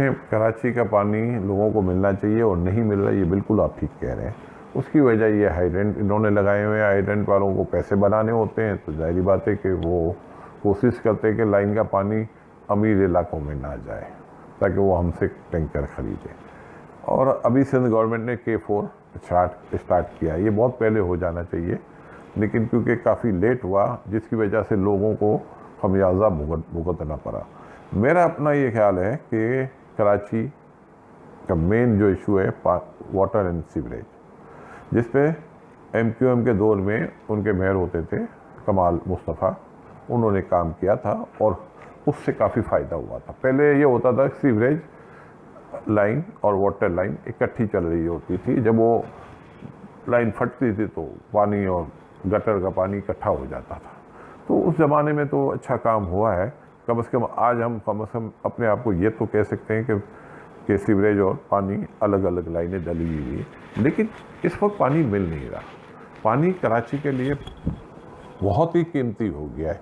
देखें, कराची का पानी लोगों को मिलना चाहिए और नहीं मिल रहा, ये बिल्कुल आप ठीक कह रहे हैं। उसकी वजह ये हाइड्रेंट इन्होंने लगाए हुए हैं। हाइड्रेंट वालों को पैसे बनाने होते हैं, तो जाहिर बात है कि वो कोशिश करते हैं कि लाइन का पानी अमीर इलाकों में ना जाए ताकि वो हमसे टैंकर ख़रीदें। और अभी सिंध गवर्नमेंट ने K4 स्टार्ट किया। ये बहुत पहले हो जाना चाहिए, लेकिन क्योंकि काफ़ी लेट हुआ, जिसकी वजह से लोगों को खमियाजा भुगतना पड़ा। मेरा अपना ये ख्याल है कि कराची का मेन जो इशू है वाटर एंड सीवरेज, जिस पे MQM के दौर में उनके मेयर होते थे कमाल मुस्तफ़ा, उन्होंने काम किया था और उससे काफ़ी फ़ायदा हुआ था। पहले ये होता था सीवरेज लाइन और वाटर लाइन इकट्ठी चल रही होती थी। जब वो लाइन फटती थी तो पानी और गटर का पानी इकट्ठा हो जाता था। तो उस ज़माने में तो अच्छा काम हुआ है। कम से कम आज हम अपने आप को ये तो कह सकते हैं कि सीवरेज और पानी अलग अलग लाइनें डली हुई है। लेकिन इस वक्त पानी मिल नहीं रहा। पानी कराची के लिए बहुत ही कीमती हो गया है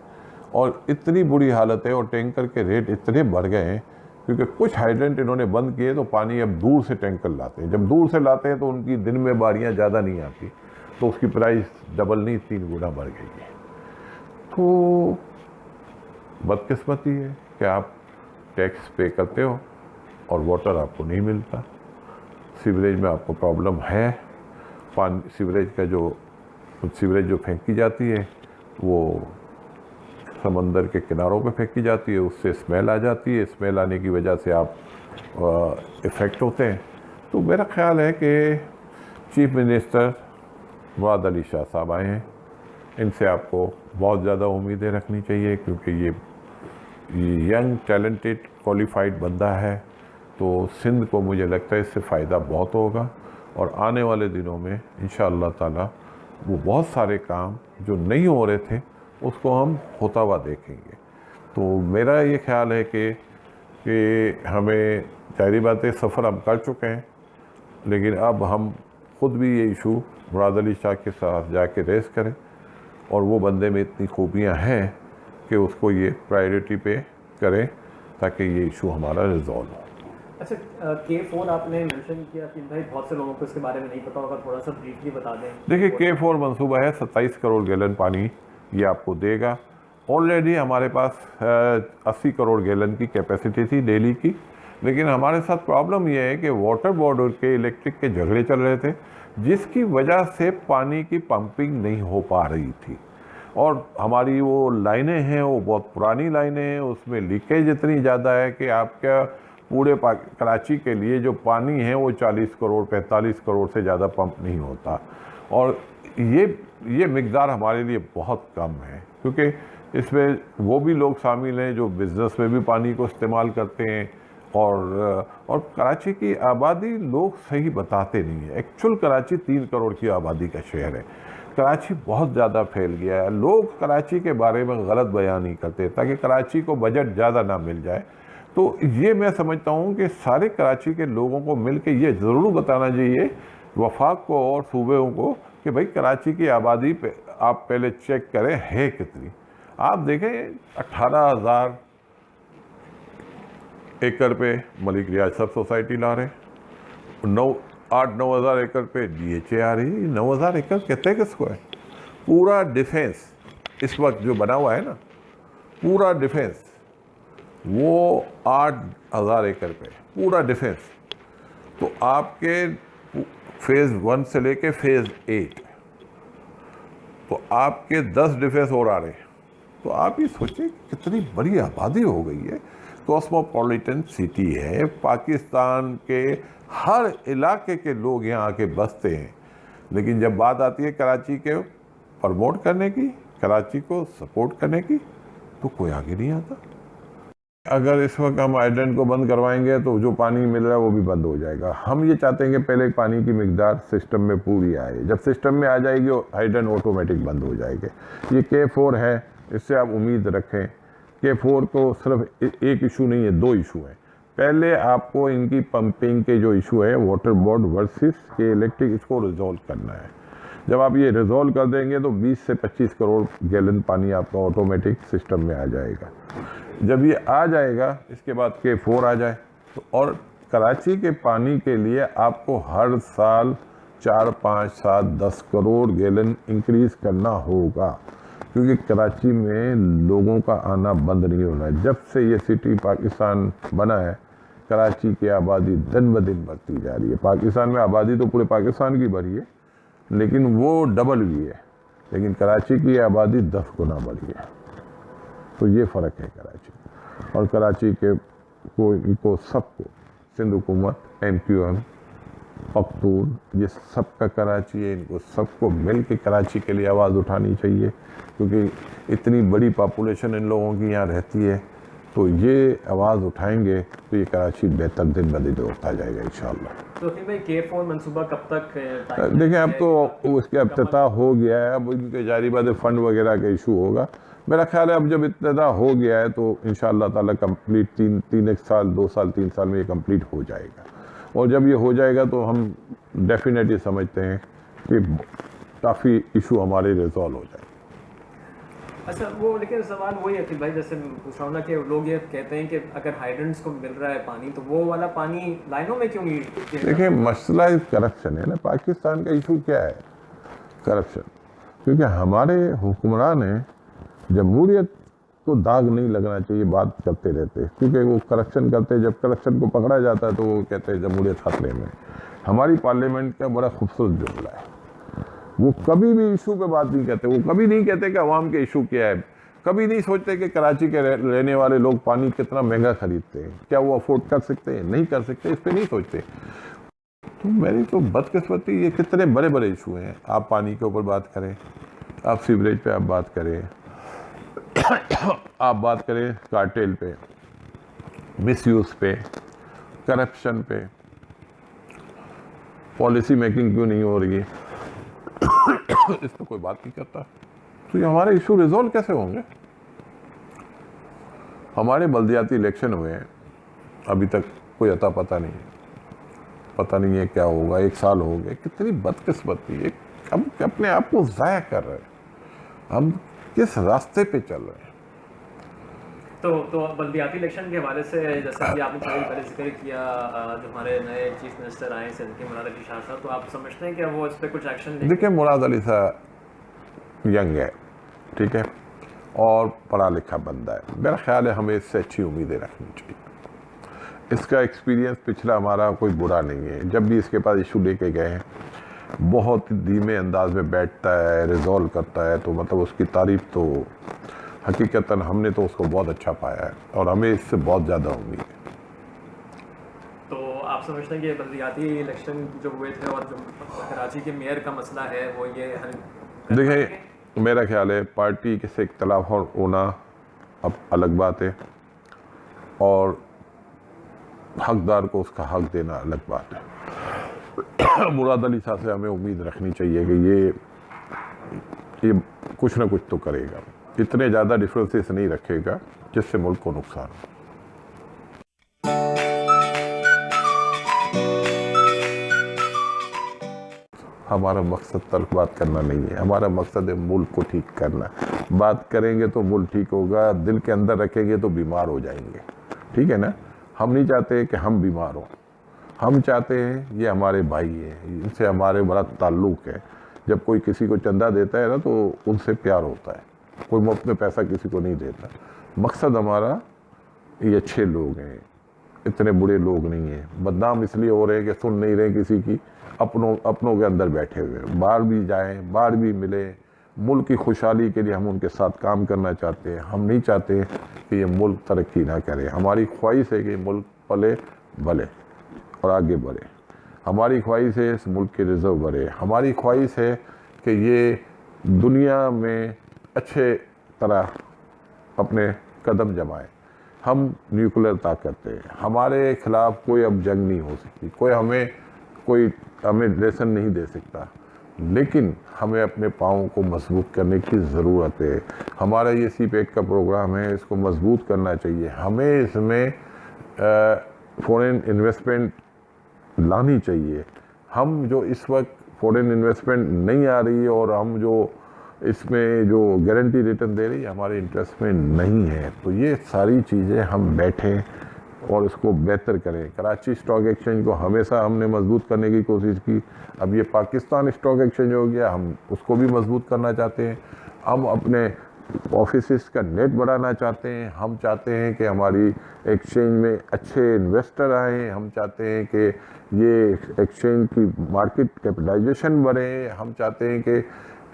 और इतनी बुरी हालत है और टैंकर के रेट इतने बढ़ गए हैं क्योंकि कुछ हाइड्रेंट इन्होंने बंद किए, तो पानी अब दूर से टैंकर लाते हैं। जब दूर से लाते हैं तो उनकी दिन में बारियां ज़्यादा नहीं आती, तो उसकी प्राइस डबल नहीं 3 गुना बढ़ गई है। तो बदकिस्मती है कि आप टैक्स पे करते हो और वाटर आपको नहीं मिलता। सीवरेज में आपको प्रॉब्लम है। पानी सीवरेज जो फेंकी जाती है वो समंदर के किनारों पे फेंकी जाती है, उससे स्मेल आ जाती है। स्मेल आने की वजह से आप इफ़ेक्ट होते हैं। तो मेरा ख्याल है कि चीफ मिनिस्टर मुराद अली शाह साहब आए हैं, इनसे आपको बहुत ज़्यादा उम्मीदें रखनी चाहिए क्योंकि ये यंग टैलेंटेड क्वालिफाइड बंदा है। तो सिंध को मुझे लगता है इससे फ़ायदा बहुत होगा और आने वाले दिनों में इंशाअल्लाह ताला वो बहुत सारे काम जो नहीं हो रहे थे उसको हम होता हुआ देखेंगे। तो मेरा ये ख्याल है कि हमें जाहिर बात है सफ़र हम कर चुके हैं, लेकिन अब हम खुद भी ये इशू मुराद अली शाह के साथ जाके रेस करें और वो बंदे में इतनी खूबियाँ हैं कि उसको ये प्रायोरिटी पे करें ताकि ये इशू हमारा रिजॉल्व हो। अच्छा, K4 आपने मेंशन किया कि भाई बहुत से लोगों को इसके बारे में नहीं पता होगा, थोड़ा सा ब्रीफली बता दें। देखिए, K4 मंसूबा है 27 करोड़ गैलन पानी ये आपको देगा। ऑलरेडी हमारे पास 80 करोड़ गैलन की कैपेसिटी थी डेली की, लेकिन हमारे साथ प्रॉब्लम ये है कि वाटर बोर्ड और के इलेक्ट्रिक के झगड़े चल रहे थे, जिसकी वजह से पानी की पंपिंग नहीं हो पा रही थी। और हमारी वो लाइनें हैं वो बहुत पुरानी लाइनें हैं, उसमें लीकेज इतनी ज़्यादा है कि आपका पूरे कराची के लिए जो पानी है वो 40 करोड़ 45 करोड़ से ज़्यादा पंप नहीं होता। और ये मिकदार हमारे लिए बहुत कम है क्योंकि इसमें वो भी लोग शामिल हैं जो बिज़नेस में भी पानी को इस्तेमाल करते हैं। और कराची की आबादी लोग सही बताते नहीं है। एक्चुअल कराची 3 करोड़ की आबादी का शहर है। कराची बहुत ज़्यादा फैल गया है। लोग कराची के बारे में गलत बयान नहीं करते ताकि कराची को बजट ज़्यादा ना मिल जाए। तो ये मैं समझता हूँ कि सारे कराची के लोगों को मिल के ये ज़रूर बताना चाहिए वफाक को और सूबेओं को कि भाई कराची की आबादी पे आप पहले चेक करें है कितनी। आप देखें 18,000 एकड़ पे मलिक रियाज सब सोसाइटी ला रहे, 8-9 हज़ार एकड़ पे DHA आ रही है। 9,000 एकड़ कहते हैं किसको है? पूरा डिफेंस इस वक्त जो बना हुआ है ना, पूरा डिफेंस वो 8,000 एकड़ पे पूरा डिफेंस। तो आपके फेज़ 1 से लेके फेज़ 8 तो आपके 10 डिफेंस और आ रहे हैं। तो आप ये सोचिए कितनी बड़ी आबादी हो गई है। कॉस्मोपॉलिटन सिटी है, पाकिस्तान के हर इलाके के लोग यहाँ आके बसते हैं। लेकिन जब बात आती है कराची के प्रमोट करने की, कराची को सपोर्ट करने की, तो कोई आगे नहीं आता। अगर इस वक्त हम हाइड्रेंट को बंद करवाएंगे तो जो पानी मिल रहा है वो भी बंद हो जाएगा। हम ये चाहते हैं कि पहले पानी की मिकदार सिस्टम में पूरी आए। जब सिस्टम में आ जाएगी हाइड्रेंट ऑटोमेटिक बंद हो जाएंगे। ये K4 है, इससे आप उम्मीद रखें। K4 को सिर्फ एक इशू नहीं है, 2 इशू हैं। पहले आपको इनकी पंपिंग के जो इशू है वाटर बोर्ड वर्सेस के इलेक्ट्रिक, इसको रिजॉल्व करना है। जब आप ये रिजॉल्व कर देंगे तो 20 से 25 करोड़ गैलन पानी आपका ऑटोमेटिक सिस्टम में आ जाएगा। जब ये आ जाएगा इसके बाद K4 आ जाए और कराची के पानी के लिए आपको हर साल 4, 5, 7, 10 करोड़ गैलन इंक्रीज़ करना होगा, क्योंकि कराची में लोगों का आना बंद नहीं होना है। जब से ये सिटी पाकिस्तान बना है, कराची की आबादी दिन ब दिन बढ़ती जा रही है। पाकिस्तान में आबादी तो पूरे पाकिस्तान की बढ़ी है, लेकिन वो डबल हुई है, लेकिन कराची की आबादी 10 गुना बढ़ी है। तो ये फ़र्क है कराची और कराची के को सबको, सिंध हुकूमत, MQM, पख्तून, ये सबका कराची है, इनको सबको मिल के कराची के लिए आवाज़ उठानी चाहिए, क्योंकि इतनी बड़ी पॉपुलेशन इन लोगों की यहाँ रहती है। तो ये आवाज़ उठाएंगे तो ये कराची बेहतर दिन ब दिन होता जाएगा इंशाअल्लाह। तो फिर भाई K4 मंसूबा कब तक देखिए, अब तो उसके इफ्तिताह हो गया है, अब इनके जारी बात फंड वगैरह का इशू होगा। मेरा ख्याल है अब जब इफ्तिताह हो गया है तो इंशाअल्लाह ताला कंप्लीट 3 साल 2 साल 3 साल में ये कंप्लीट हो जाएगा। और जब ये हो जाएगा तो हम डेफिनेटली समझते हैं कि काफ़ी इशू हमारे रिजॉल्व हो जाएंगे। अच्छा, वो लेकिन सवाल वही है कि भाई, जैसे पूछ रहा हूँ ना कि लोग ये कहते हैं कि अगर हाइड्रेंट्स को मिल रहा है पानी, तो वो वाला पानी लाइनों में क्यों नहीं? देखिए, मसला करप्शन है ना। पाकिस्तान का इशू क्या है? करप्शन। क्योंकि हमारे हुक्मरान हैं, जमहूरियत को दाग नहीं लगना चाहिए बात करते रहते, क्योंकि वो करप्शन करते, जब करप्शन को पकड़ा जाता है तो वो कहते हैं जमहूरियत खतरे में। हमारी पार्लियामेंट का बड़ा खूबसूरत जुमला है, वो कभी भी इशू पे बात नहीं करते। वो कभी नहीं कहते कि अवाम के इशू क्या है, कभी नहीं सोचते कि कराची के रहने वाले लोग पानी कितना महंगा खरीदते हैं, क्या वो अफोर्ड कर सकते हैं, नहीं कर सकते, इस पर नहीं सोचते। तो मेरी तो बदकिस्मती, ये कितने बड़े बड़े इशू हैं। आप पानी के ऊपर बात करें, आप सीवरेज पे आप बात करें, आप बात करें कार्टेल पे, मिसयूज़ पे, करप्शन पे, पॉलिसी मेकिंग क्यों नहीं हो रही है, इस पर कोई बात नहीं करता। तो ये हमारे इशू रिजॉल्व कैसे होंगे? हमारे बल्दियाती इलेक्शन हुए हैं, अभी तक कोई अता पता नहीं है, पता नहीं है क्या होगा। 1 साल हो गए। कितनी बदकिस्मती है, हम अपने आप को ज़ाया कर रहे हैं। हम किस रास्ते पे चल रहे हैं? तो बल्दियाती इलेक्शन के हवाले से, जैसे कि आपने थोड़ी पहले जिक्र किया, जो हमारे नए चीफ मिनिस्टर आए सिंध के मुराद अली शाह साहब, तो आप समझते हैं कि वो इस पर कुछ एक्शन लेंगे? देखिए, मुराद अली साहब यंग है, ठीक है, और पढ़ा लिखा बंदा है। मेरा ख्याल है हमें इससे अच्छी उम्मीदें रखनी चाहिए। इसका एक्सपीरियंस पिछला हमारा कोई बुरा नहीं है। जब भी इसके पास इशू लेके गए हैं, बहुत धीमे अंदाज में बैठता है, रिजॉल्व करता है, तो मतलब उसकी तारीफ तो हकीकतन हमने तो उसको बहुत अच्छा पाया है और हमें इससे बहुत ज़्यादा उम्मीद है। तो आप समझते हैं कि बल्दियाती इलेक्शन जो हुए थे और जो कराची के मेयर का मसला है, वो ये हल? देखिए, मेरा ख्याल है पार्टी के से इख्तलाफ होना अब अलग बात है, और हकदार को उसका हक देना अलग बात है। मुराद अली साहब से हमें उम्मीद रखनी चाहिए कि ये कुछ ना कुछ तो करेगा, इतने ज़्यादा डिफरेंसेस नहीं रखेगा जिससे मुल्क को नुकसान हो। हमारा मकसद तर्क बात करना नहीं है, हमारा मकसद है मुल्क को ठीक करना। बात करेंगे तो मुल्क ठीक होगा, दिल के अंदर रखेंगे तो बीमार हो जाएंगे, ठीक है ना। हम नहीं चाहते कि हम बीमार हों, हम चाहते हैं ये हमारे भाई हैं, इनसे हमारे बड़ा ताल्लुक़ है। जब कोई किसी को चंदा देता है ना तो उनसे प्यार होता है, कोई मुफ्त में पैसा किसी को नहीं देता। मकसद हमारा ये अच्छे लोग हैं, इतने बुरे लोग नहीं हैं। बदनाम इसलिए हो रहे हैं कि सुन नहीं रहे किसी की, अपनों के अंदर बैठे हुए। बाहर भी जाएं, बाहर भी मिले, मुल्क की खुशहाली के लिए हम उनके साथ काम करना चाहते हैं। हम नहीं चाहते कि ये मुल्क तरक्की ना करे। हमारी ख्वाहिश है कि मुल्क पले भले और आगे बढ़े। हमारी ख्वाहिश है इस मुल्क के रिजर्व बढ़े। हमारी ख्वाहिश है कि ये दुनिया में अच्छे तरह अपने कदम जमाए। हम न्यूक्लियर ताकत है, हमारे खिलाफ कोई अब जंग नहीं हो सकती, कोई हमें लेसन नहीं दे सकता, लेकिन हमें अपने पाँव को मजबूत करने की ज़रूरत है। हमारा ये CPEC का प्रोग्राम है, इसको मजबूत करना चाहिए। हमें इसमें फॉरेन इन्वेस्टमेंट लानी चाहिए। हम जो इस वक्त फॉरेन इन्वेस्टमेंट नहीं आ रही है और हम जो इसमें जो गारंटी रिटर्न दे रही है हमारे इंटरेस्ट में नहीं है, तो ये सारी चीज़ें हम बैठें, और इसको बेहतर करें। कराची स्टॉक एक्सचेंज को हमेशा हमने मजबूत करने की कोशिश की, अब ये पाकिस्तान स्टॉक एक्सचेंज हो गया, हम उसको भी मजबूत करना चाहते हैं। हम अपने ऑफिसेस का नेट बढ़ाना चाहते हैं, हम चाहते हैं कि हमारी एक्सचेंज में अच्छे इन्वेस्टर आएँ, हम चाहते हैं कि ये एक्सचेंज की मार्केट कैपिटलाइजेशन बढ़े, हम चाहते हैं कि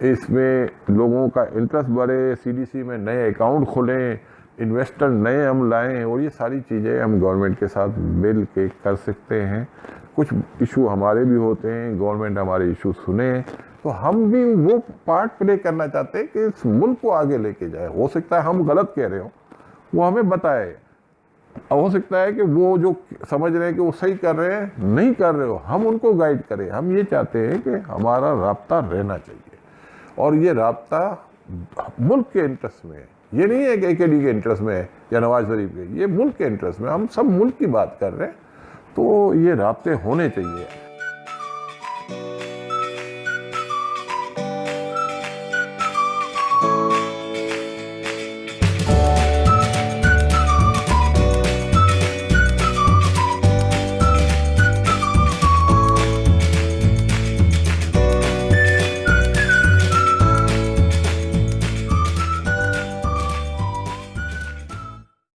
इसमें लोगों का इंटरेस्ट बढ़े, सीडीसी में नए अकाउंट खुलें, इन्वेस्टर नए हम लाएं, और ये सारी चीज़ें हम गवर्नमेंट के साथ मिल के कर सकते हैं। कुछ इशू हमारे भी होते हैं, गवर्नमेंट हमारे इशू सुने, तो हम भी वो पार्ट प्ले करना चाहते हैं कि इस मुल्क को आगे लेके जाए। हो सकता है हम गलत कह रहे हो, वो हमें बताए, हो सकता है कि वो जो समझ रहे हैं कि वो सही कर रहे हैं, नहीं कर रहे हो, हम उनको गाइड करें। हम ये चाहते हैं कि हमारा राब्ता रहना चाहिए, और ये राब्ता मुल्क के इंटरेस्ट में है। ये नहीं है कि AKD के इंटरेस्ट में है या नवाज शरीफ के, ये मुल्क के इंटरेस्ट में, हम सब मुल्क की बात कर रहे हैं, तो ये राब्ते होने चाहिए।